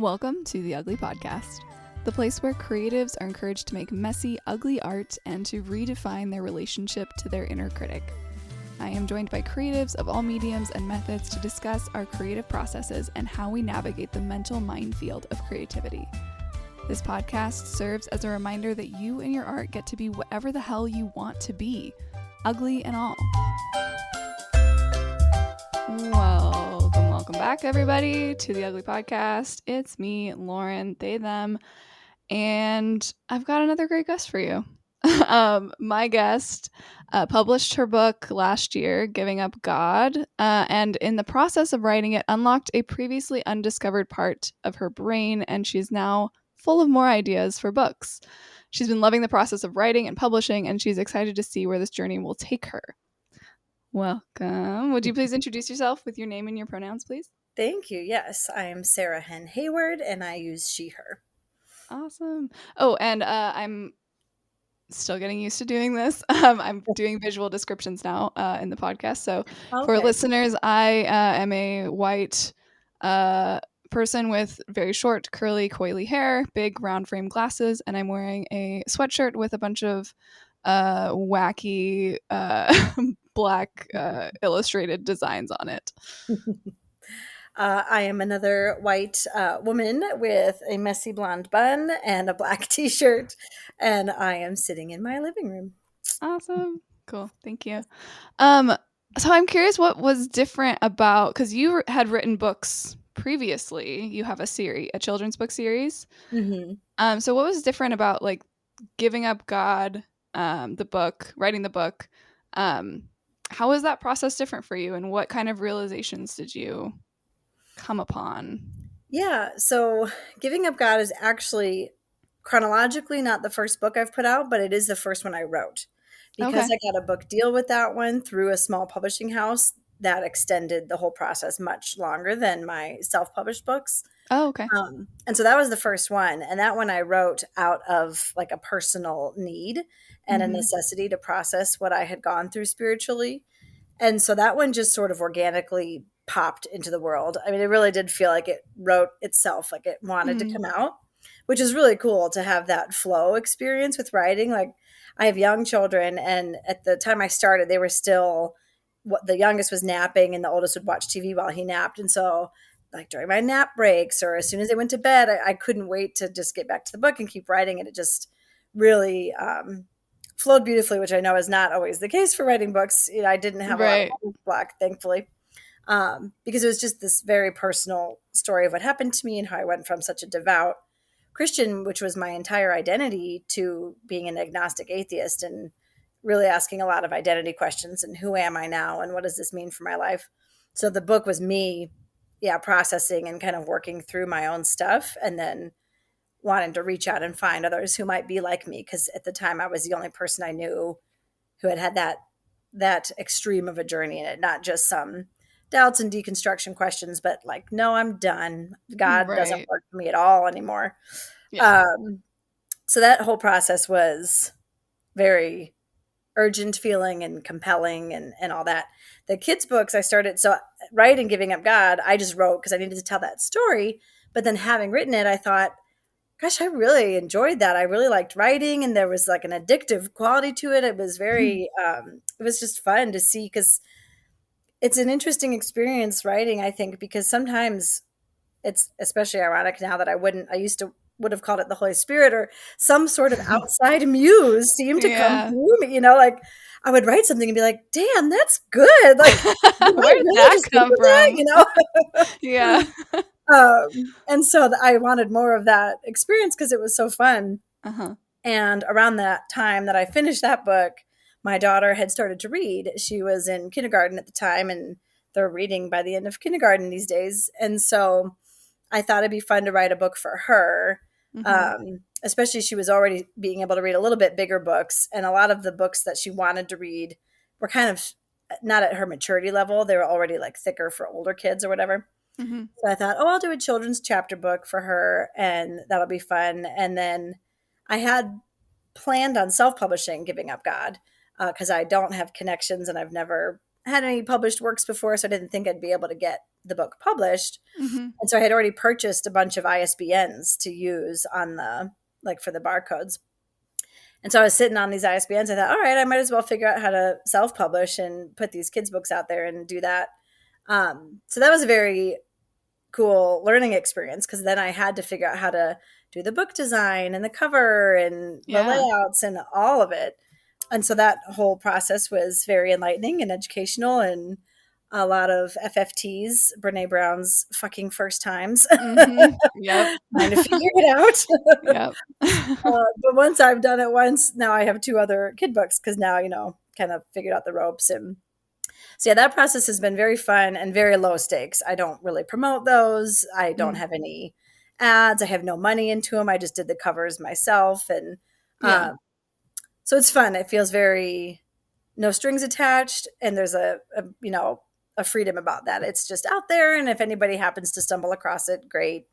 Welcome to the Ugly Podcast, the place where creatives are encouraged to make messy, ugly art and to redefine their relationship to their inner critic. I am joined by creatives of all mediums and methods to discuss our creative processes and how we navigate the mental minefield of creativity. This podcast serves as a reminder that you and your art get to be whatever the hell you want to be, ugly and all. Welcome back, everybody, to the Ugly Podcast. It's me, Lauren, they, them, and I've got another great guest for you. My guest published her book last year, Giving Up God, and in the process of writing it, unlocked a previously undiscovered part of her brain, and she's now full of more ideas for books. She's been loving the process of writing and publishing, and she's excited to see where this journey will take her. Welcome. Would you please introduce yourself with your name and your pronouns, please? Thank you. Yes, I am Sarah Henn Hayward, and I use she, her. Awesome. Oh, and I'm still getting used to doing this. I'm doing visual descriptions now in the podcast. So for listeners, I am a white person with very short, curly, coily hair, big round frame glasses, and I'm wearing a sweatshirt with a bunch of wacky black illustrated designs on it. I am another white woman with a messy blonde bun and a black t-shirt, and I am sitting in my living room. Awesome. Cool. Thank you. So I'm curious what was different about, because you had written books previously. You have a children's book series. Mm-hmm. So what was different about like Giving Up God, the book, writing the book? How was that process different for you, and what kind of realizations did you come upon? Yeah, so Giving Up God is actually chronologically not the first book I've put out, but it is the first one I wrote because I got a book deal with that one through a small publishing house that extended the whole process much longer than my self-published books. Oh, okay. And so that was the first one. And that one I wrote out of like a personal need and a necessity to process what I had gone through spiritually. And so that one just sort of organically popped into the world. I mean, it really did feel like it wrote itself, like it wanted to come out, which is really cool to have that flow experience with writing. Like I have young children, and at the time I started, they were still, the youngest was napping and the oldest would watch TV while he napped. And so like during my nap breaks or as soon as they went to bed, I couldn't wait to just get back to the book and keep writing. And it just really flowed beautifully, which I know is not always the case for writing books. You know, I didn't have a lot of block, thankfully, because it was just this very personal story of what happened to me and how I went from such a devout Christian, which was my entire identity, to being an agnostic atheist and really asking a lot of identity questions and who am I now and what does this mean for my life? So the book was me, processing and kind of working through my own stuff and then wanting to reach out and find others who might be like me. Because at the time I was the only person I knew who had that extreme of a journey in it, not just some doubts and deconstruction questions, but like, no, I'm done. God doesn't work for me at all anymore. Yeah. So that whole process was very urgent feeling and compelling and all that. The kids' books I started, so writing Giving Up God, I just wrote because I needed to tell that story. But then having written it, I thought, gosh, I really enjoyed that. I really liked writing, and there was like an addictive quality to it. It was very, it was just fun to see, because it's an interesting experience writing, I think, because sometimes it's especially ironic now that I used to would have called it the Holy Spirit or some sort of outside muse seemed to come through me, you know, like I would write something and be like, damn, that's good. Like, where did that come from? That, you know? Yeah. And so I wanted more of that experience because it was so fun. And around that time that I finished that book, my daughter had started to read. She was in kindergarten at the time, and they're reading by the end of kindergarten these days. And so I thought it'd be fun to write a book for her. Especially she was already being able to read a little bit bigger books, and a lot of the books that she wanted to read were kind of not at her maturity level. They were already like thicker for older kids or whatever. So I thought, I'll do a children's chapter book for her, and that'll be fun. And then I had planned on self-publishing Giving Up God because I don't have connections and I've never had any published works before, so I didn't think I'd be able to get the book published. Mm-hmm. And so I had already purchased a bunch of ISBNs to use on the, like for the barcodes. And so I was sitting on these ISBNs. I thought, all right, I might as well figure out how to self-publish and put these kids' books out there and do that. So that was a very cool learning experience, because then I had to figure out how to do the book design and the cover and the layouts and all of it. And so that whole process was very enlightening and educational, and a lot of FFTs, Brene Brown's fucking first times. Mm-hmm. Yep. Trying to figure it out. Yep. But once I've done it once, now I have 2 other kid books, because now, kind of figured out the ropes. And so, yeah, that process has been very fun and very low stakes. I don't really promote those. I don't have any ads. I have no money into them. I just did the covers myself. And so it's fun. It feels very no strings attached. And there's a freedom about that. It's just out there. And if anybody happens to stumble across it, great.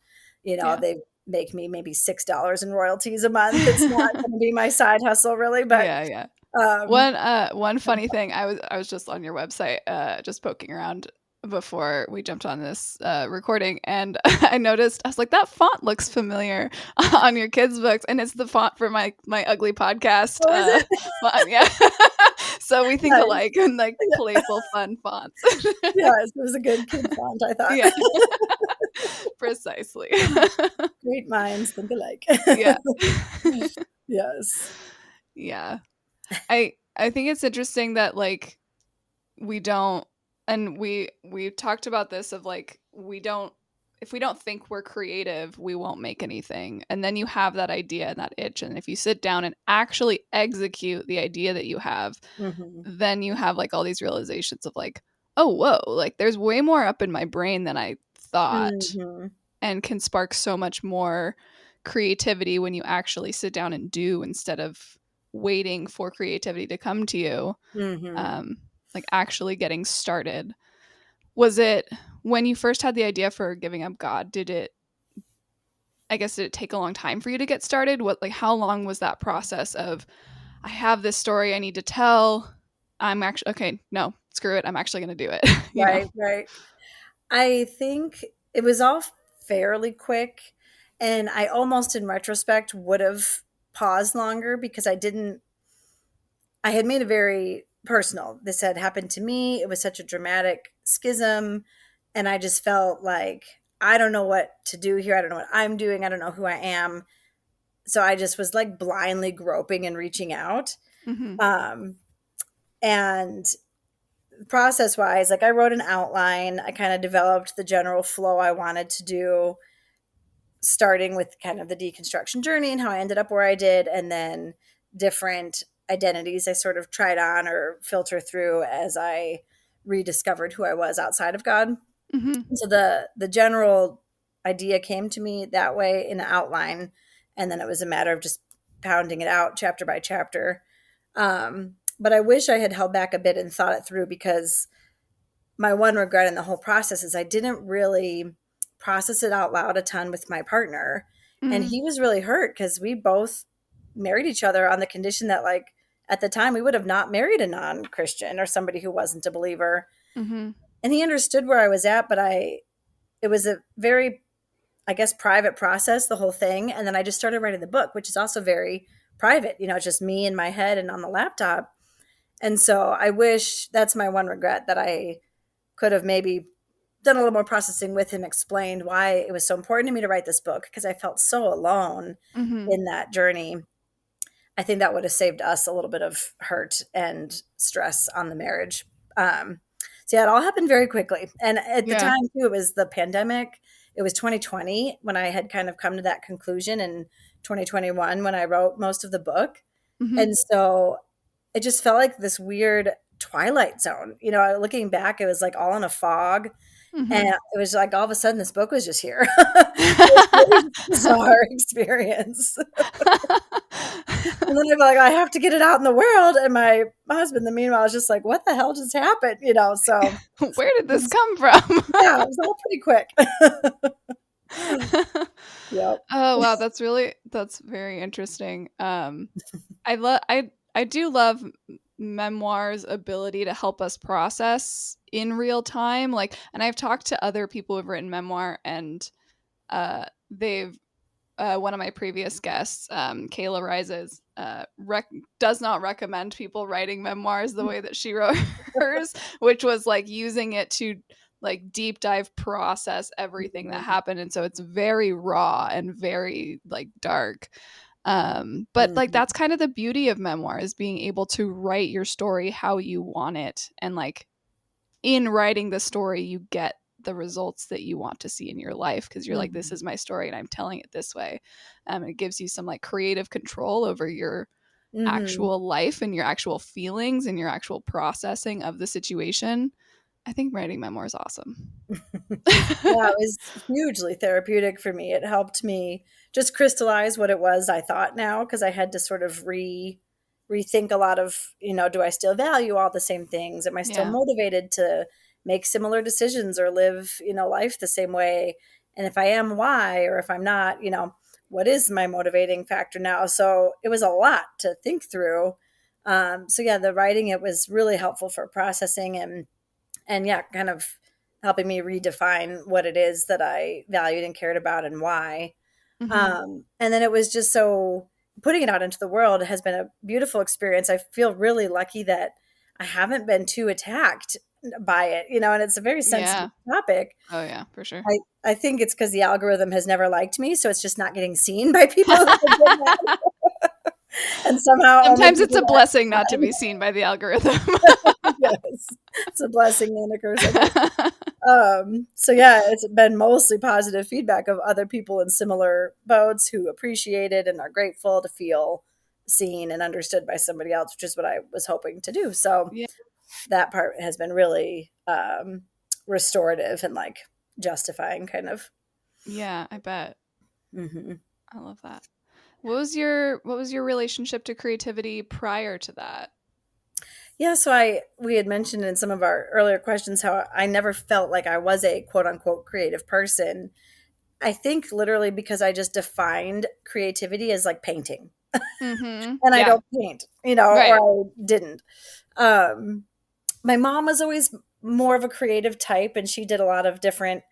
They make me maybe $6 in royalties a month. It's not going to be my side hustle, really. But one funny thing, I was just on your website, just poking around before we jumped on this recording, and I noticed, I was like, that font looks familiar on your kids' books, and it's the font for my ugly podcast. Oh, is it? Font, yeah. So we think alike, and like playful, fun fonts. Yes, it was a good kid font, I thought. Yeah. Precisely. Great minds think alike. Yeah. Yes. Yeah. I think it's interesting that like we don't, and we talked about this of like, if we don't think we're creative, we won't make anything. And then you have that idea and that itch, and if you sit down and actually execute the idea that you have, then you have like all these realizations of like, oh whoa, like there's way more up in my brain than I thought, and can spark so much more creativity when you actually sit down and do, instead of waiting for creativity to come to you. Like actually getting started. Was it when you first had the idea for Giving Up God, did it take a long time for you to get started? How long was that process of, I have this story I need to tell, I'm actually, okay, no, screw it, I'm actually going to do it. Right. I think it was all fairly quick, and I almost in retrospect would have paused longer, because I had made it very personal. This had happened to me. It was such a dramatic schism, and I just felt like, I don't know what to do here. I don't know what I'm doing. I don't know who I am. So I just was like blindly groping and reaching out. And process wise, like I wrote an outline. I kind of developed the general flow I wanted to do, starting with kind of the deconstruction journey and how I ended up where I did, and then different identities I sort of tried on or filter through as I rediscovered who I was outside of God. So the general idea came to me that way in an outline, and then it was a matter of just pounding it out chapter by chapter. But I wish I had held back a bit and thought it through, because my one regret in the whole process is I didn't really process it out loud a ton with my partner. And he was really hurt, because we both married each other on the condition that, like, at the time we would have not married a non-Christian or somebody who wasn't a believer. And he understood where I was at, but it was a very, I guess, private process, the whole thing. And then I just started writing the book, which is also very private. It's just me in my head and on the laptop. And so I wish, that's my one regret, that I could have maybe done a little more processing with him, explained why it was so important to me to write this book, because I felt so alone in that journey. I think that would have saved us a little bit of hurt and stress on the marriage. So yeah, it all happened very quickly. And at the time too, it was the pandemic. It was 2020 when I had kind of come to that conclusion, and 2021 when I wrote most of the book. And so it just felt like this weird twilight zone. Looking back, it was like all in a fog. And it was like all of a sudden this book was just here. It was really a bizarre experience. And then I'm like, I have to get it out in the world. And my husband, the meanwhile, was just like, what the hell just happened? So where did this come from? Yeah, it was all pretty quick. Yep. Oh wow, that's very interesting. I do love memoir's ability to help us process in real time. Like, and I've talked to other people who've written memoir, and they've one of my previous guests, Kayla Rises, does not recommend people writing memoirs the way that she wrote hers, which was like using it to like deep dive process everything that happened. And so it's very raw and very like dark. But like Mhm. that's kind of the beauty of memoir, is being able to write your story how you want it. And like in writing the story, you get the results that you want to see in your life, because you're like, this Mhm. is my story and I'm telling it this way. It gives you some like creative control over your Mhm. actual life and your actual feelings and your actual processing of the situation. I think writing memoir is awesome. Yeah, it was hugely therapeutic for me. It helped me just crystallize what it was I thought now, because I had to sort of rethink a lot of, do I still value all the same things? Am I still Yeah. motivated to make similar decisions or live, life the same way? And if I am, why? Or if I'm not, what is my motivating factor now? So it was a lot to think through. So yeah, the writing, it was really helpful for processing and yeah, kind of helping me redefine what it is that I valued and cared about and why. Mm-hmm. And then it was just so putting it out into the world has been a beautiful experience. I feel really lucky that I haven't been too attacked by it, and it's a very sensitive Yeah. topic. Oh yeah, for sure. I think it's because the algorithm has never liked me, so it's just not getting seen by people who have been mad. And somehow only Sometimes it's people a that blessing not to be seen by the algorithm. yes, it's a blessing and a curse, I guess. So yeah, it's been mostly positive feedback of other people in similar boats who appreciate it and are grateful to feel seen and understood by somebody else, which is what I was hoping to do. So Yeah. that part has been really restorative and like justifying kind of. Yeah, I bet. Hmm. I love that. What was your relationship to creativity prior to that? Yeah, so we had mentioned in some of our earlier questions how I never felt like I was a quote unquote creative person. I think literally because I just defined creativity as like painting. Mm-hmm. And I Yeah. don't paint, or Right. I didn't. Um, my mom was always more of a creative type, and she did a lot of different.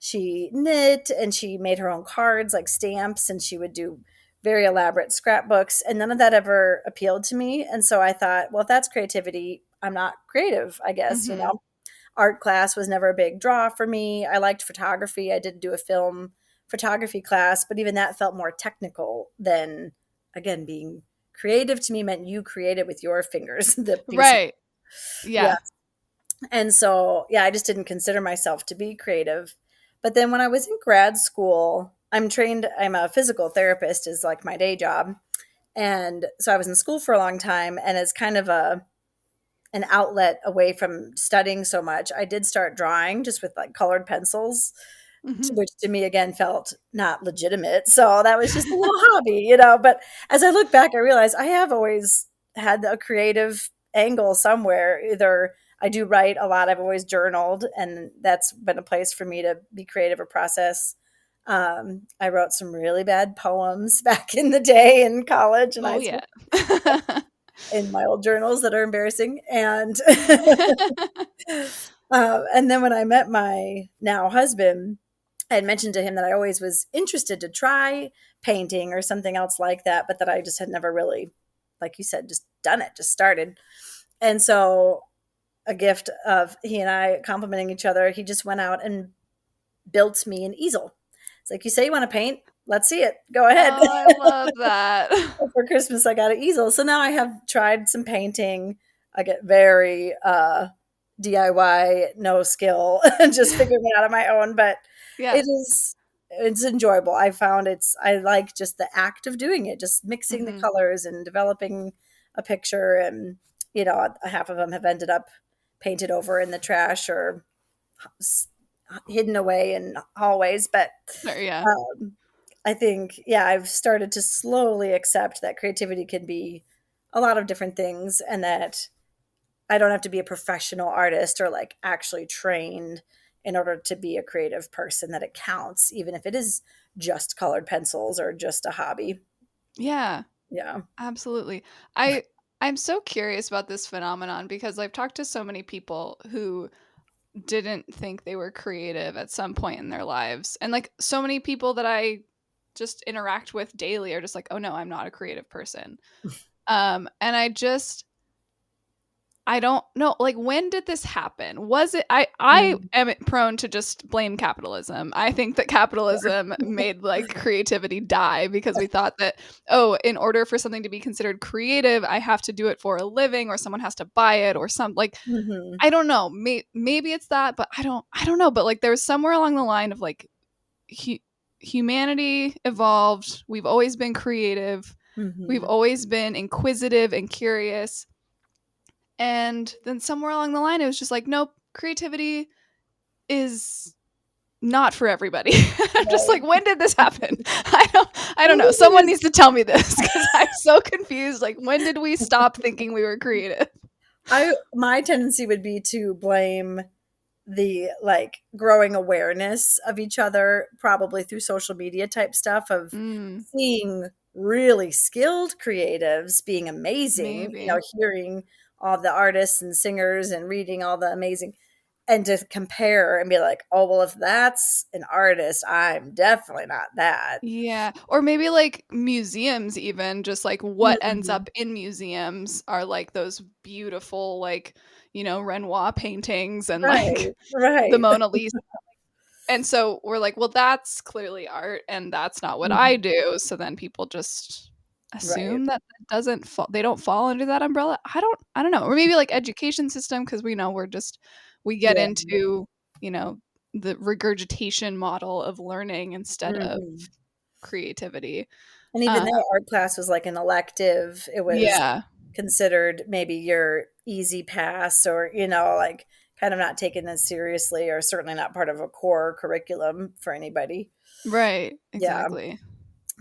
She knit and she made her own cards, like stamps, and she would do very elaborate scrapbooks. And none of that ever appealed to me. And so I thought, well, if that's creativity, I'm not creative, I guess. Mm-hmm. Art class was never a big draw for me. I liked photography. I did do a film photography class, but even that felt more technical than, again, being creative to me meant you created with your fingers the piece. Right. Yeah. Yeah. And so, yeah, I just didn't consider myself to be creative. But then when I was in grad school, I'm a physical therapist, is like my day job. And so I was in school for a long time. And as kind of an outlet away from studying so much, I did start drawing just with like colored pencils, Mm-hmm. which to me again felt not legitimate. So that was just a little hobby, But as I look back, I realize I have always had a creative angle somewhere. Either I do write a lot, I've always journaled, and that's been a place for me to be creative or process. I wrote some really bad poems back in the day in college and Oh high school yeah. in my old journals that are embarrassing. And then when I met my now husband, I had mentioned to him that I always was interested to try painting or something else like that, but that I just had never really, like you said, just done it, just started. And so, a gift of he and I complimenting each other, he just went out and built me an easel. It's like, you say you want to paint? Let's see it. Go ahead. Oh, I love that. For Christmas, I got an easel. So now I have tried some painting. I get very DIY, no skill, and just figuring it out on my own. But Yeah. it's enjoyable. I like just the act of doing it, just mixing the Mm-hmm. colors and developing a picture. And, half of them have ended up painted over in the trash or hidden away in hallways. But Sure, yeah. um, I think, yeah, I've started to slowly accept that creativity can be a lot of different things and that I don't have to be a professional artist or like actually trained in order to be a creative person, that it counts, even if it is just colored pencils or just a hobby. Yeah. Yeah. Absolutely. I I'm so curious about this phenomenon because I've talked to so many people who didn't think they were creative at some point in their lives. And like so many people that I just interact with daily are just like, oh no, I'm not a creative person. And I don't know, like, when did this happen? Was it I Mm. am prone to just blame capitalism. I think that capitalism made like creativity die because we thought that, oh, in order for something to be considered creative, I have to do it for a living or someone has to buy it or some like Mhm. I don't know. Maybe it's that, but I don't know, but like there's somewhere along the line of like hu- humanity evolved. We've always been creative. We've Mhm. always been inquisitive and curious. And then somewhere along the line, it was just like, nope, creativity is not for everybody. I'm just like, Right. when did this happen? I I don't know. think it Someone needs is to tell me this because I'm so confused. Like, when did we stop thinking we were creative? I my tendency would be to blame the like growing awareness of each other, probably through social media type stuff, of Mm, seeing really skilled creatives being amazing, maybe. hearing all the artists and singers and reading all the amazing, and to compare and be like, oh well, if that's an artist, I'm definitely not that. Yeah. Or maybe like museums, even just like what ends Mhm. up in museums are like those beautiful, like, Renoir paintings and like Right, the right. Mona Lisa. And so we're like, well, that's clearly art and that's not what I Mhm. do. So then people just Right. assume that they don't fall under that umbrella. I don't know. Or maybe like education system because we know we get Yeah. into, you know, the regurgitation model of learning instead of Mhm. creativity. And even Uh though art class was like an elective, it was yeah. considered maybe your easy pass, or, like kind of not taken as seriously, or certainly not part of a core curriculum for anybody. Right. Yeah. Exactly.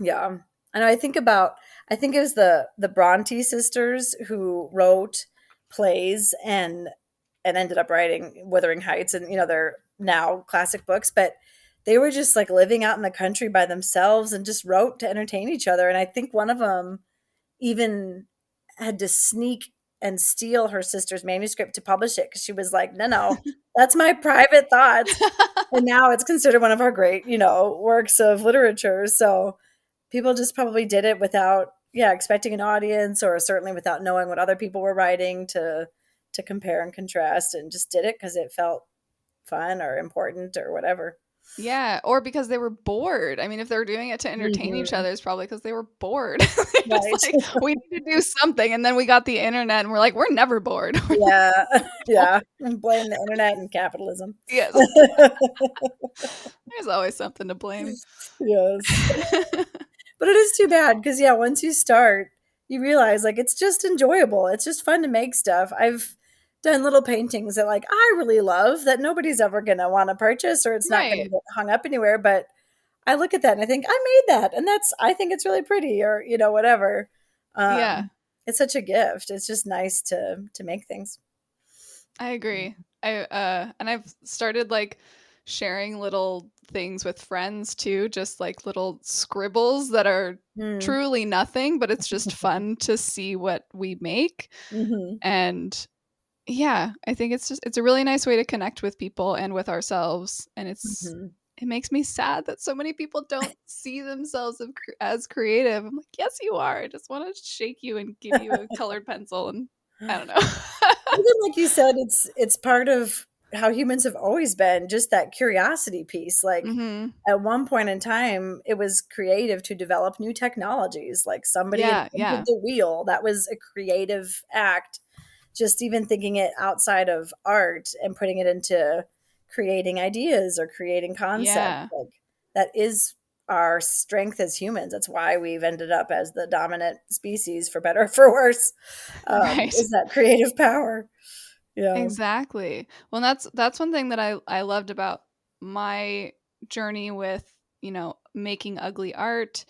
Yeah. I know I think it was the Bronte sisters who wrote plays and ended up writing Wuthering Heights, and they're now classic books, but they were just like living out in the country by themselves and just wrote to entertain each other. And I think one of them even had to sneak and steal her sister's manuscript to publish it, because she was like, no, no, that's my private thoughts. And now it's considered one of our great, works of literature. So people just probably did it without, yeah, expecting an audience, or certainly without knowing what other people were writing to compare and contrast, and just did it because it felt fun or important or whatever. Yeah, or because they were bored. I mean, if they were doing it to entertain each Mhm. other, it's probably because they were bored. They're just Right. like, we need to do something. And then we got the internet and we're like, we're never bored. We're like, Yeah. "Oh, Yeah. And blame the internet and capitalism. yes, there's always something to blame. Yes. But it is too bad because, yeah, once you start, you realize like it's just enjoyable. It's just fun to make stuff. I've done little paintings that like I really love that nobody's ever going to want to purchase, or it's not going to Right. get hung up anywhere. But I look at that and I think I made that, and I think it's really pretty, or whatever. Yeah, It's such a gift. It's just nice to make things. I agree. And I've started like sharing little things with friends too, just like little scribbles that are Mm. truly nothing, but it's just fun to see what we make. Hmm. And yeah, I think it's a really nice way to connect with people and with ourselves, and Hmm. it makes me sad that so many people don't see themselves as creative. I'm like, yes, you are. I just want to shake you and give you a colored pencil, and I don't know. Even like you said, it's part of how humans have always been, just that curiosity piece. Like Hmm. at one point in time, it was creative to develop new technologies. Like somebody Yeah, invented yeah, the wheel. That was a creative act. Just even thinking it outside of art and putting it into creating ideas or creating concepts. yeah, Like that is our strength as humans. That's why we've ended up as the dominant species, for better or for worse, right. is that creative power. Yeah. Exactly. Well, that's one thing that I loved about my journey with, making ugly art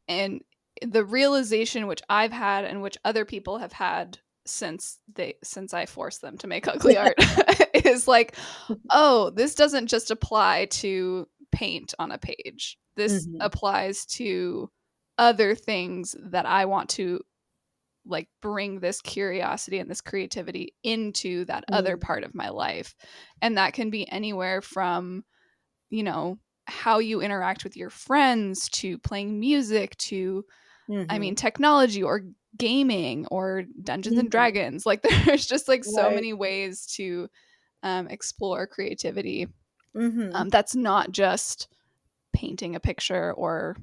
and the realization which I've had and which other people have had since I forced them to make ugly art is like, oh, this doesn't just apply to paint on a page. This Mhm. applies to other things that I want to like bring this curiosity and this creativity into that other Mm. part of my life. And that can be anywhere from, you know, how you interact with your friends to playing music to, I mean, Mhm. technology or gaming or Dungeons and Mhm. Dragons. Like there's just like so Right. many ways to explore creativity. Mhm. That's not just painting a picture or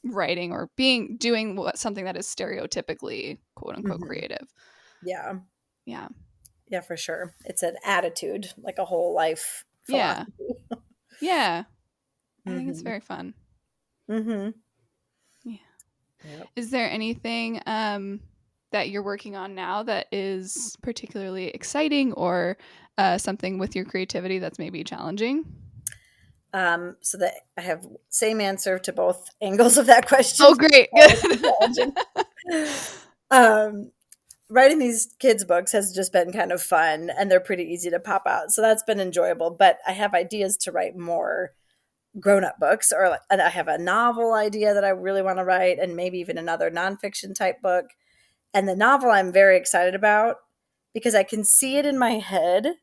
writing or doing something that is stereotypically quote unquote Mhm. creative. Yeah. Yeah. Yeah, for sure. It's an attitude, like a whole life Yeah. philosophy. Yeah. I think it's Mhm. very fun. Mhm. Yeah. Yep. Is there anything that you're working on now that is particularly exciting or something with your creativity that's maybe challenging? So that I have same answer to both angles of that question. Oh, great. Challenging. Um, Writing these kids' books has just been kind of fun, and they're pretty easy to pop out. So that's been enjoyable. But I have ideas to write more grown-up books, and I have a novel idea that I really want to write, and maybe even another nonfiction type book. And the novel I'm very excited about because I can see it in my head,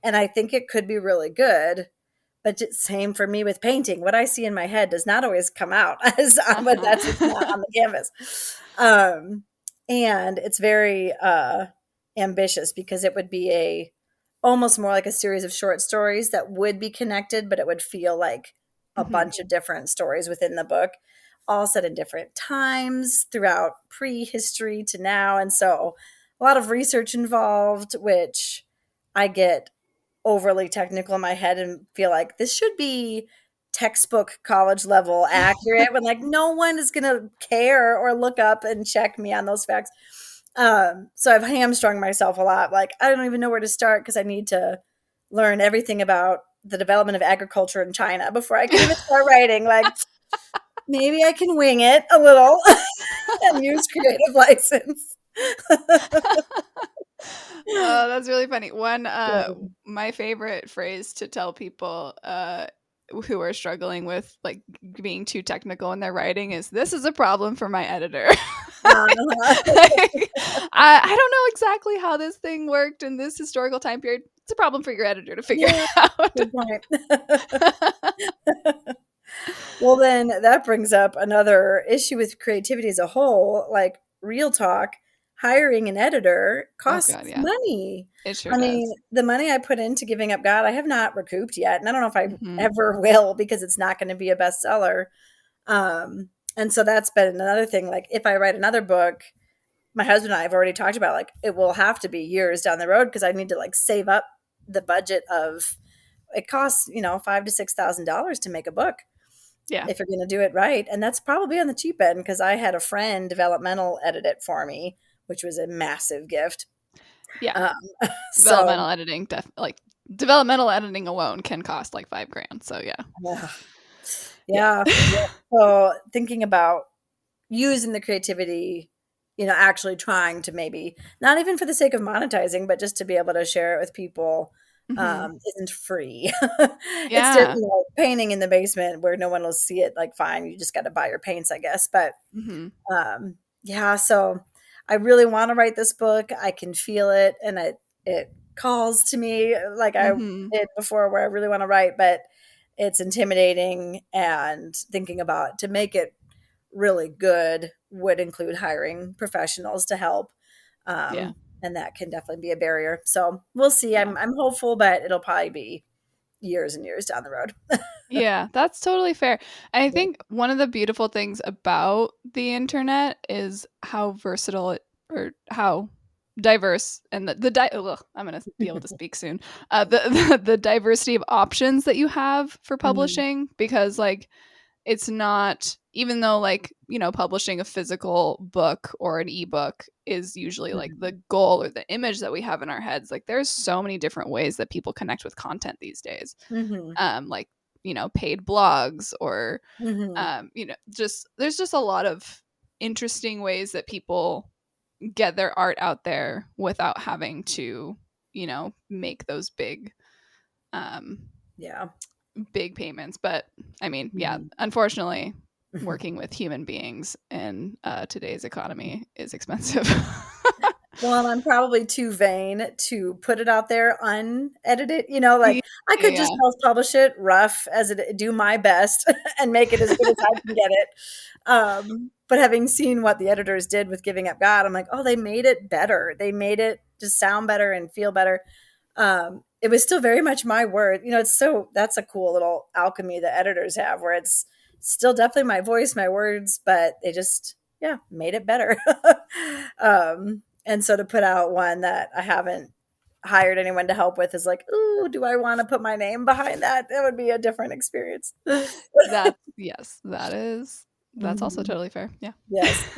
and I think it could be really good. But same for me with painting. What I see in my head does not always come out but that's what's not Uh-huh. on the canvas. Um, and it's very ambitious because it would be a almost more like a series of short stories that would be connected, but it would feel like a Mhm. bunch of different stories within the book, all set in different times throughout prehistory to now. And so a lot of research involved, which I get overly technical in my head and feel like this should be textbook college level accurate when like no one is going to care or look up and check me on those facts. So I've hamstrung myself a lot. Like I don't even know where to start because I need to learn everything about the development of agriculture in China before I can even start writing. Like maybe I can wing it a little and use creative license. Oh, that's really funny. One, Yeah. my favorite phrase to tell people who are struggling with like being too technical in their writing is, "This is a problem for my editor." Uh-huh. Like, I don't know exactly how this thing worked in this historical time period. It's a problem for your editor to figure Yeah, out. good point. Well, then that brings up another issue with creativity as a whole. Like, real talk, hiring an editor Oh God, costs yeah, money. it sure I mean, does. the money I put into Giving Up God, I have not recouped yet. And I don't know if I Hmm. ever will because it's not going to be a bestseller. And so that's been another thing. Like, if I write another book, my husband and I have already talked about like it will have to be years down the road because I need to like save up the budget of it costs, $5,000 to $6,000 to make a book Yeah, if you're going to do it right. And that's probably on the cheap end because I had a friend developmental edit it for me, which was a massive gift. yeah. Um, so, Developmental editing, like developmental editing alone can cost like $5,000. So yeah, yeah, yeah. yeah. So thinking about using the creativity, actually trying to maybe not even for the sake of monetizing, but just to be able to share it with people Hmm. isn't free. It's just, Yeah. painting in the basement where no one will see it. Like, fine, you just got to buy your paints, I guess. But Hmm. yeah, so I really want to write this book. I can feel it, and it calls to me like I Hmm. did before, where I really want to write, but it's intimidating. And thinking about to make it really good would include hiring professionals to help. Yeah. And that can definitely be a barrier. So we'll see. Yeah. I'm hopeful, but it'll probably be years and years down the road. Yeah, that's totally fair. I Yeah. think one of the beautiful things about the internet is how versatile or how diverse and I'm going to be able to speak soon. The diversity of options that you have for Mhm. publishing, because like it's not, even though like, publishing a physical book or an ebook is usually like the Mhm. goal or the image that we have in our heads, like there's so many different ways that people connect with content these days. Mhm. Like, paid blogs or Mhm. just there's just a lot of interesting ways that people get their art out there without having to, make those um Yeah. big payments. But I mean, yeah, Mhm. unfortunately, working with human beings in today's economy is expensive. Well, I'm probably too vain to put it out there unedited. Yeah, Like I could yeah. just self-publish it rough as it, do my best and make it as good as I can get it. But having seen what the editors did with Giving Up God, I'm like, oh, they made it better. They made it just sound better and feel better. It was still very much my word. That's a cool little alchemy that editors have where it's still definitely my voice, my words, but they just, yeah, made it better. And so to put out one that I haven't hired anyone to help with is like, ooh, do I want to put my name behind that? That would be a different experience. Yes, that's also Mhm. totally fair. Yeah. Yes.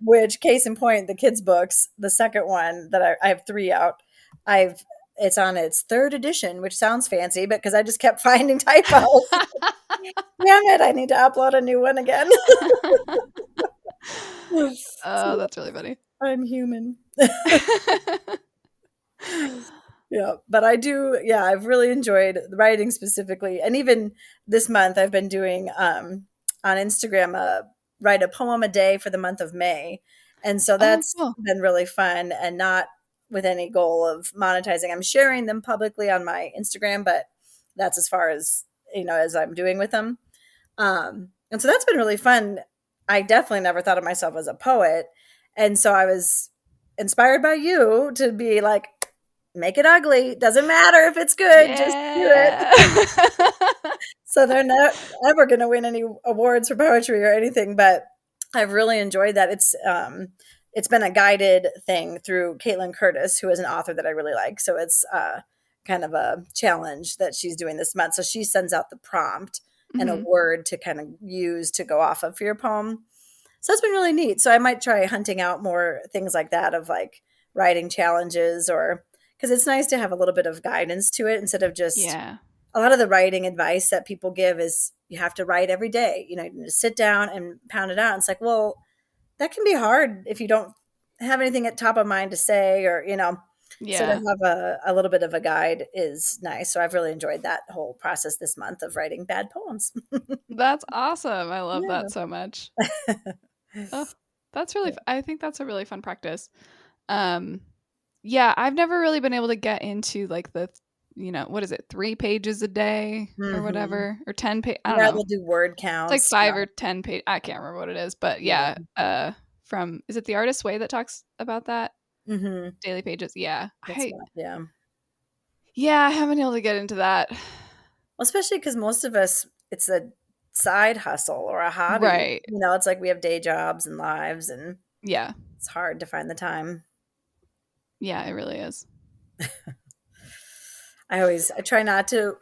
Which, case in point, the kids' books, the second one that I have three out, I've it's on its third edition, which sounds fancy, but because I just kept finding typos. Damn it, I need to upload a new one again. Oh, So that's really funny. I'm human. Yeah, but I do. Yeah, I've really enjoyed the writing specifically, and even this month I've been doing on Instagram write a poem a day for the month of May, and so Oh, that's cool. been really fun and not with any goal of monetizing. I'm sharing them publicly on my Instagram, but that's as far as as I'm doing with them. And so that's been really fun. I definitely never thought of myself as a poet, and so I was inspired by you to be like, make it ugly. Doesn't matter if it's good, just do it. Yeah. So they're not ever going to win any awards for poetry or anything, but I've really enjoyed that. It's been a guided thing through Caitlin Curtis, who is an author that I really like. So it's kind of a challenge that she's doing this month. So she sends out the prompt and a Mhm. word to kind of use to go off of for your poem. So that's been really neat. So I might try hunting out more things like that of like writing challenges or because it's nice to have a little bit of guidance to it instead of just Yeah. a lot of the writing advice that people give is you have to write every day. You need to sit down and pound it out. It's like, well, that can be hard if you don't have anything at top of mind to say or. So to Yeah. have a little bit of a guide is nice. So I've really enjoyed that whole process this month of writing bad poems. That's awesome. I love Yeah. that so much. Oh, that's really I think that's a really fun practice. Um, yeah, I've never really been able to get into like what is it, 3 pages a day or Hmm. whatever, or 10 I don't Yeah, know. they'll do word It's like counts. 5 or 10 page. I can't remember what it is, but Yeah. yeah, from is it The Artist's Way that talks about that? Hmm. Daily pages. Yeah. That's not, yeah. I haven't been able to get into that. Well, especially because most of us, it's a side hustle or a hobby. Right. It's like we have day jobs and lives, and Yeah. it's hard to find the time. Yeah, it really is. I try not to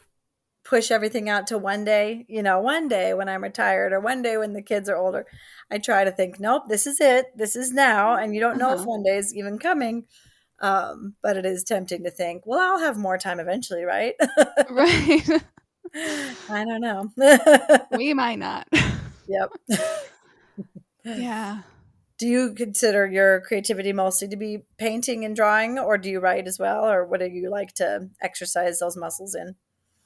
push everything out to one day, one day when I'm retired or one day when the kids are older. I try to think, nope, this is it. This is now. And you don't know if Uh-huh. one day is even coming. But it is tempting to think, well, I'll have more time eventually, right? Right. I don't know. We might not. Yep. Yeah. Do you consider your creativity mostly to be painting and drawing, or do you write as well, or what do you like to exercise those muscles in?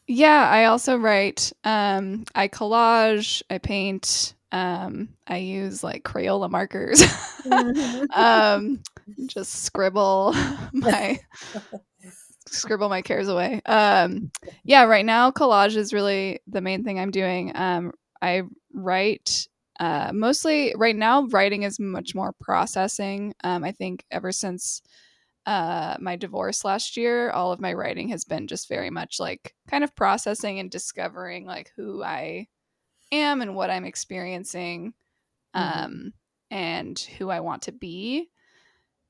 Yeah, I also write. I collage, I paint, I use like Crayola markers. Mhm. um, just my scribble my cares away. Yeah, right now collage is really the main thing I'm doing. I write mostly right now. Writing is much more processing. I think ever since my divorce last year, all of my writing has been just very much like kind of processing and discovering like who I am and what I'm experiencing, Mhm. um, and who I want to be.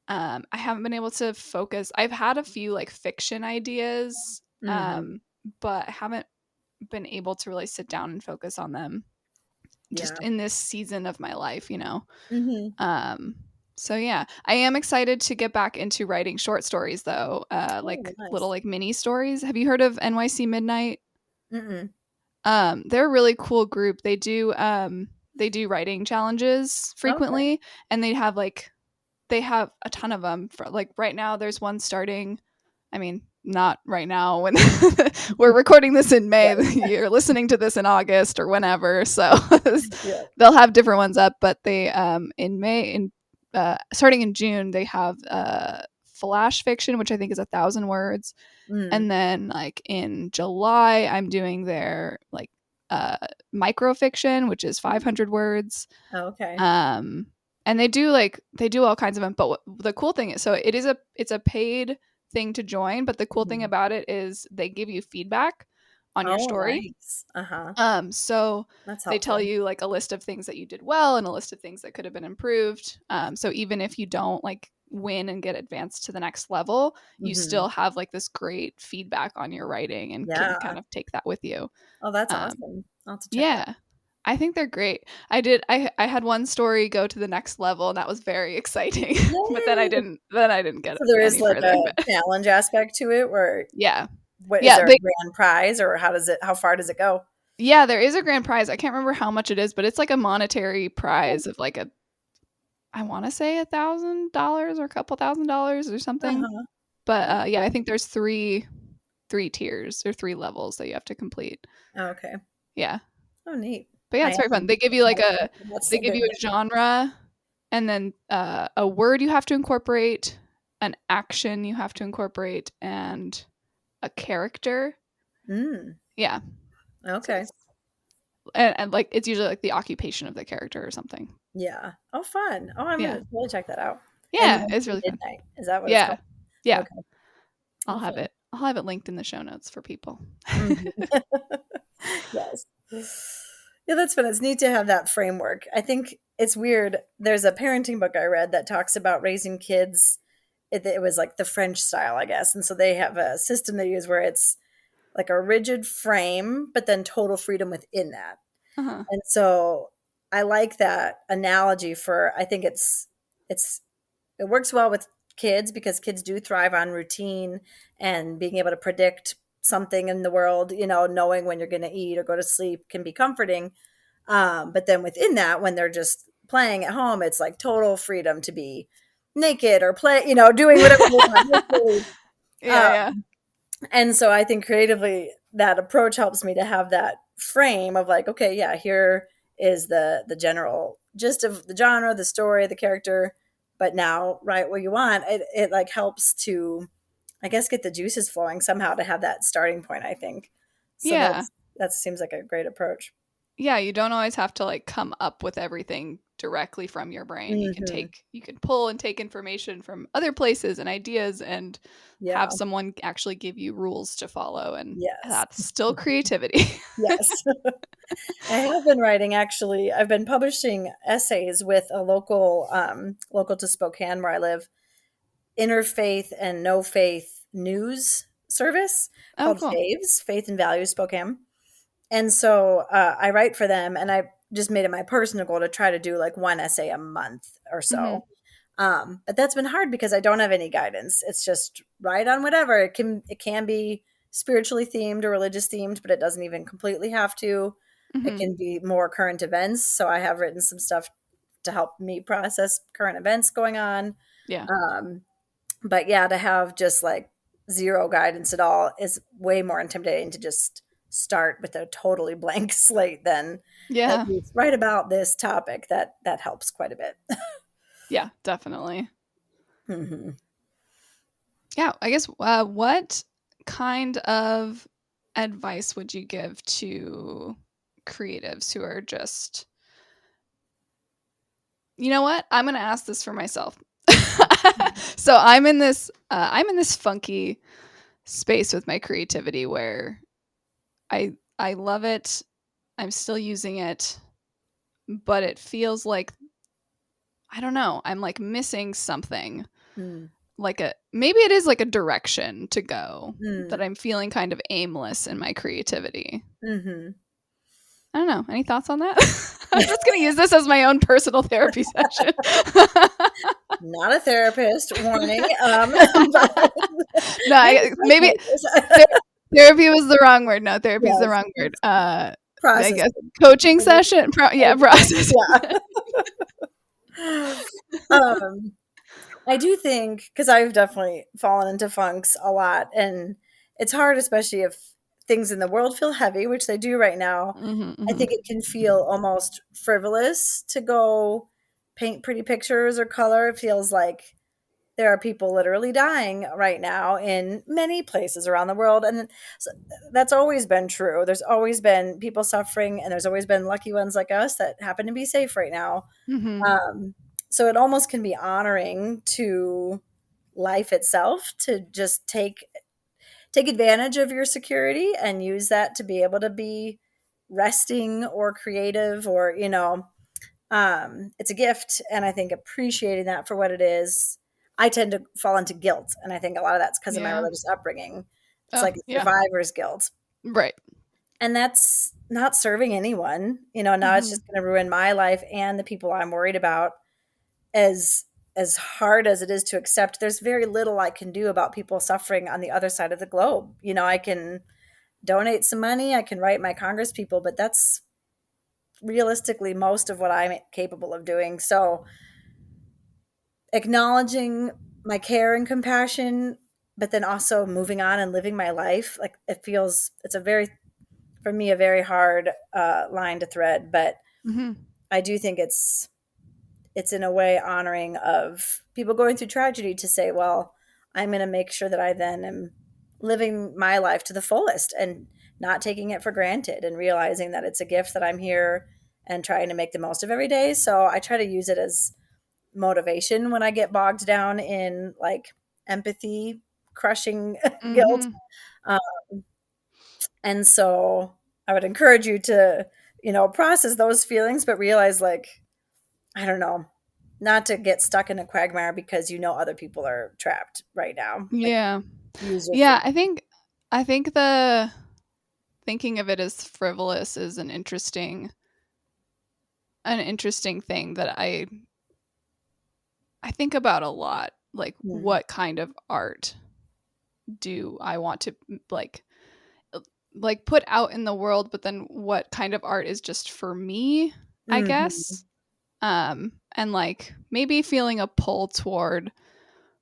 I haven't been able to focus. I've had a few like fiction ideas, Mhm. but haven't been able to really sit down and focus on them Yeah. just in this season of my life. Mhm. Um, so yeah, I am excited to get back into writing short stories though, Oh, like little nice. like mini stories. Have you heard of NYC Midnight? Mm-mm. They're a really cool group. They do writing challenges Okay. frequently, and they have a ton of them. For like right now, there's one starting. I mean, not right now when we're recording this in May. Right. You're listening to this in August or whenever. So Yeah. they'll have different ones up, but they in May starting in June they have flash fiction, which I think is 1,000 words. Mm. And then like in July I'm doing their like microfiction, which is 500 words. Oh, okay. And they do all kinds of them. But the cool thing is, so it's a paid thing to join. But the cool thing about it is they give you feedback on your Oh, story. nice. Uh-huh. So That's they tell helpful. you like a list of things that you did well and a list of things that could have been improved. So even if you don't like win and get advanced to the next level, you still have like this great feedback on your writing and can Yeah. kind of take that with you. Oh, that's awesome. I'll have to check that. Yeah. I think they're great. I had one story go to the next level and that was very exciting. But then I Yay! didn't get So there is any like further. a But challenge aspect to it where yeah. what is Yeah, there a grand prize or how far does it go? yeah, there is a grand prize. I can't remember how much it is, but it's like a monetary prize of like I want to say $1,000 or a couple $1,000s or something. Uh-huh. But yeah, I think there's three tiers or 3 levels that you have to complete. Oh, okay. Yeah. Oh, neat. But yeah, I it's very fun. am They give you like that's they so give good. you a genre and then a word you have to incorporate, an action you have to incorporate, and a character. Yeah. Okay. So and like it's usually like the occupation of the character or something. Yeah. Oh, fun. Oh, I'm gonna really check that out. And Yeah, it's really fun. midnight. Is that what it's Yeah. called? Yeah. Okay. I'll Oh, have fun. it. I'll have it linked in the show notes for people. Yes. Yeah, that's fun. It's neat to have that framework. I think it's weird. There's a parenting book I read that talks about raising kids. It was like the French style, I guess. And so they have a system they use where it's like a rigid frame, but then total freedom within that. Uh-huh. And so I like that analogy for, I think it works well with kids because kids do thrive on routine and being able to predict something in the world, knowing when you're going to eat or go to sleep can be comforting. But then within that, when they're just playing at home, it's like total freedom to be naked or play, doing whatever they want. Yeah. And so I think creatively that approach helps me to have that frame of like, okay, yeah, here is the general gist of the genre, the story, the character, but now write what you want. It like helps to, I guess, get the juices flowing somehow to have that starting point, I think. So Yeah. that seems like a great approach. Yeah, you don't always have to like come up with everything directly from your brain. You can pull and take information from other places and ideas and have someone actually give you rules to follow, and that's still creativity. Yes. I have been writing, actually. I've been publishing essays with a local to Spokane where I live, interfaith and no faith news service called Cool. FAVES, Faith and Values Spokane. And so I write for them, and I just made it my personal goal to try to do like one essay a month or so. But that's been hard because I don't have any guidance. It's just write on whatever. It can be spiritually themed or religious themed, but it doesn't even completely have to. It can be more current events. So I have written some stuff to help me process current events going on. Yeah. But yeah, to have just like zero guidance at all is way more intimidating to just start with a totally blank slate than at least write about this topic. That helps quite a bit. Yeah, definitely. Yeah, I guess what kind of advice would you give to creatives who are just, you know what? I'm going to ask this for myself. So I'm in this funky space with my creativity where I love it. I'm still using it, but it feels like, I don't know, I'm like missing something. Like maybe it is like a direction to go, that I'm feeling kind of aimless in my creativity. I don't know. Any thoughts on that? I'm just going to use this as my own personal therapy session. Not a therapist, warning. No, maybe therapy was the wrong word. No, therapy is the wrong word. Process. I guess coaching session. Process. Yeah. I do think, because I've definitely fallen into funks a lot, and it's hard, especially if things in the world feel heavy, which they do right now. Hmm, I hmm. think it can feel almost frivolous to go paint pretty pictures or color. It feels like there are people literally dying right now in many places around the world. And so that's always been true. There's always been people suffering, and there's always been lucky ones like us that happen to be safe right now. Hmm. Um, so it almost can be honoring to life itself to just take advantage of your security and use that to be able to be resting or creative, or it's a gift. And I think appreciating that for what it is, I tend to fall into guilt, and I think a lot of that's because of my Yeah. religious upbringing. It's Oh, like a yeah. survivor's guilt, Right. and that's not serving anyone. Now it's Hmm. just going to ruin my life and the people I'm worried about. As as hard as it is to accept, there's very little I can do about people suffering on the other side of the globe. I can donate some money, I can write my congress people, but that's realistically most of what I'm capable of doing. So acknowledging my care and compassion, but then also moving on and living my life, like it's a very, for me, a very hard line to thread. But Hmm. I do think it's in a way honoring of people going through tragedy to say, well, I'm going to make sure that I then am living my life to the fullest and not taking it for granted, and realizing that it's a gift that I'm here and trying to make the most of every day. So I try to use it as motivation when I get bogged down in like empathy crushing guilt. Hmm. Um, and so I would encourage you to, process those feelings, but realize, like, I don't know, not to get stuck in a quagmire because other people are trapped right now. Like, Yeah. use your Yeah. freedom. I think the thinking of it as frivolous is an interesting thing that I think about a lot. Like, Mm. what kind of art do I want to like like put out in the world, but then what kind of art is just for me, I Mhm. guess. And like maybe feeling a pull toward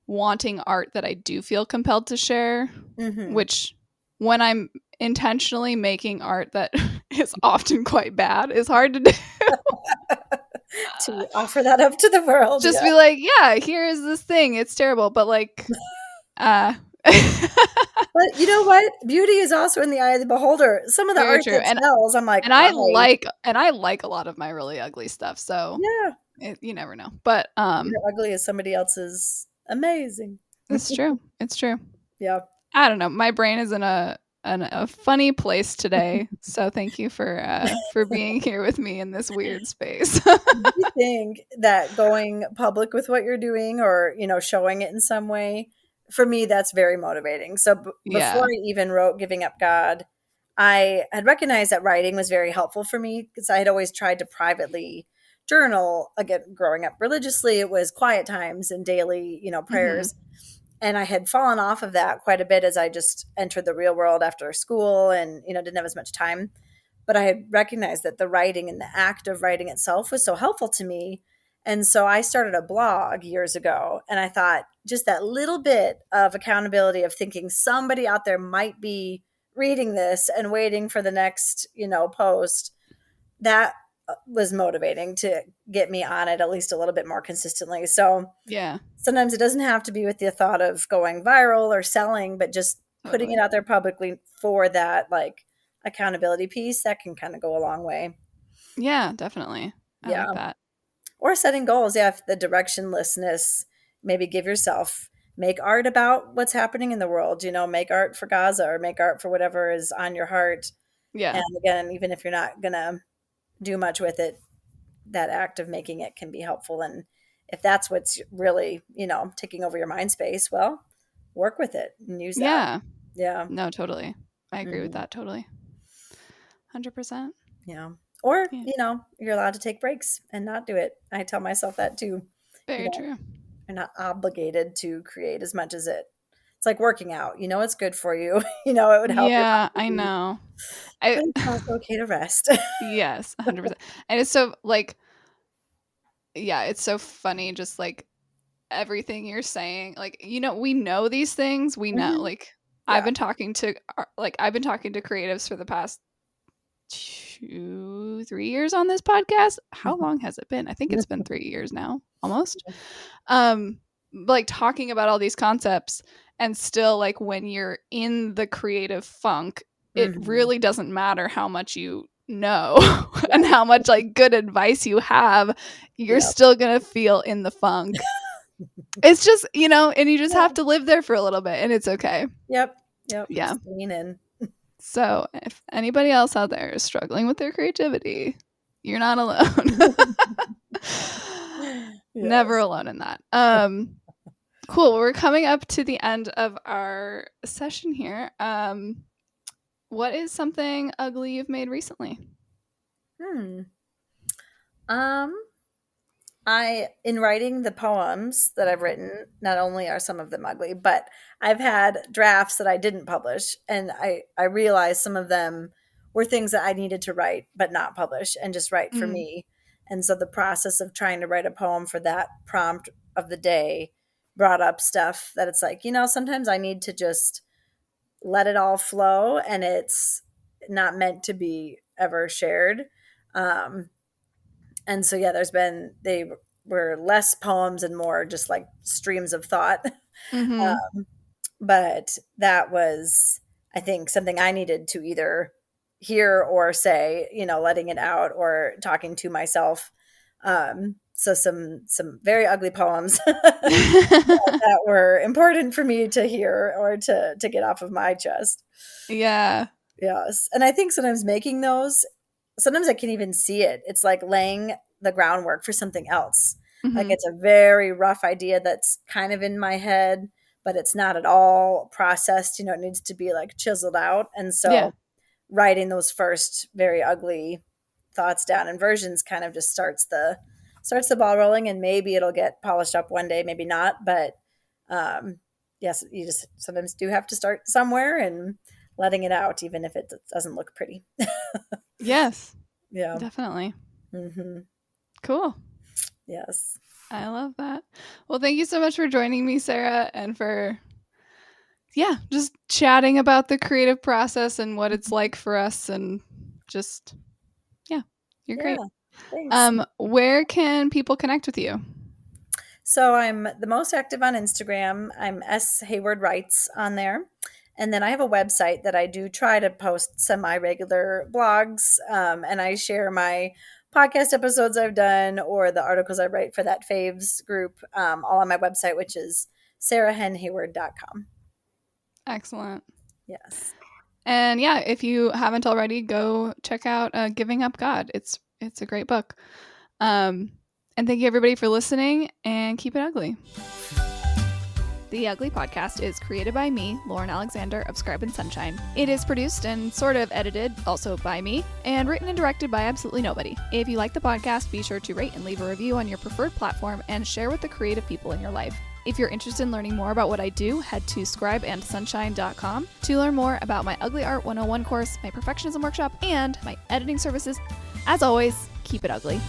wanting art that I do feel compelled to share, Mhm. which when I'm intentionally making art that is often quite bad is hard to do. To offer that up to the world, Just yeah. be like, yeah, here is this thing. It's terrible, but like uh But you know what? Beauty is also in the eye of the beholder. Some of the very art true. that sells, I'm like, And I why? like a lot of my really ugly stuff. So Yeah, you never know. But you're ugly as somebody else's amazing. it's true. It's true. Yeah. I don't know. My brain is in a funny place today. So thank you for being here with me in this weird space. Do you think that going public with what you're doing, or, showing it in some way, for me, that's very motivating. So before Yeah. I even wrote Giving Up God, I had recognized that writing was very helpful for me because I had always tried to privately journal. Again, growing up religiously, it was quiet times and daily, Mhm. prayers. And I had fallen off of that quite a bit as I just entered the real world after school and, didn't have as much time. But I had recognized that the writing and the act of writing itself was so helpful to me. And so I started a blog years ago, and I thought just that little bit of accountability of thinking somebody out there might be reading this and waiting for the next, post, that was motivating to get me on it at least a little bit more consistently. So Yeah. sometimes it doesn't have to be with the thought of going viral or selling, but just putting it Totally. out there publicly for that, like, accountability piece, that can kind of go a long way. Yeah, definitely. I like Yeah. that. Or setting goals. Yeah. If the directionlessness, maybe give yourself, make art about what's happening in the world, make art for Gaza or make art for whatever is on your heart. Yeah. And again, even if you're not going to do much with it, that act of making it can be helpful. And if that's what's really, taking over your mind space, well, work with it and use that. Yeah. Yeah. No, totally. I agree with Hmm. that totally. 100%. Yeah. Or, Yeah. you're allowed to take breaks and not do it. I tell myself that too. You Very don't, true. you're not obligated to create as much as it's like working out. It's good for you. It would help your Yeah, I body, know. I but it's also okay to rest. yes, 100%. And it's so like yeah, it's so funny just like everything you're saying. Like, we know these things. We know, Mhm. like, Yeah. I've been talking to creatives for the past 2-3 years on this podcast. How long has it been? I think it's been 3 years now, almost. Like, talking about all these concepts, and still, like, when you're in the creative funk, it Mhm. really doesn't matter how much you know and how much, like, good advice you have. You're Yep. still gonna feel in the funk. It's just, and you just Yeah. have to live there for a little bit, and it's okay. Yep. Yep. Yeah. Just lean in. So if anybody else out there is struggling with their creativity, you're not alone. Never Yes. alone in that. Cool. We're coming up to the end of our session here. What is something ugly you've made recently? Hmm. Um, in writing the poems that I've written, not only are some of them ugly, but I've had drafts that I didn't publish, and I realized some of them were things that I needed to write but not publish and just write for Mm, me. And so the process of trying to write a poem for that prompt of the day brought up stuff that it's like, sometimes I need to just let it all flow, and it's not meant to be ever shared. Um, and so yeah, they were less poems and more just like streams of thought. mm-hmm. But that was, I think, something I needed to either hear or say, letting it out or talking to myself. So some very ugly poems that were important for me to hear or to get off of my chest. Yeah. Yes. And I think sometimes making those, sometimes I can even see it. It's like laying the groundwork for something else. Like Mm-hmm. it's a very rough idea that's kind of in my head, but it's not at all processed. It needs to be like chiseled out. And Yeah. so writing those first very ugly thoughts down in versions kind of just starts the ball rolling, and maybe it'll get polished up one day, maybe not. But yes, you just sometimes do have to start somewhere and letting it out, even if it doesn't look pretty. Yes. Yeah. Definitely. Hmm. Cool. Yes. I love that. Well, thank you so much for joining me, Sarah, and for just chatting about the creative process and what it's like for us, and just you're Yeah. great. Thanks. Where can people connect with you? So I'm the most active on Instagram. I'm S Hayward Writes on there. And then I have a website that I do try to post semi-regular blogs, and I share my podcast episodes I've done or the articles I write for that faves group, all on my website, which is sarahhennhayward.com. Excellent. Yes. And if you haven't already, go check out Giving Up God. It's a great book. And thank you everybody for listening, and keep it ugly. The Ugly Podcast is created by me, Lauren Alexander of Scribe and Sunshine. It is produced and sort of edited also by me, and written and directed by absolutely nobody. If you like the podcast, be sure to rate and leave a review on your preferred platform and share with the creative people in your life. If you're interested in learning more about what I do, head to scribeandsunshine.com to learn more about my Ugly Art 101 course, my perfectionism workshop, and my editing services. As always, keep it ugly.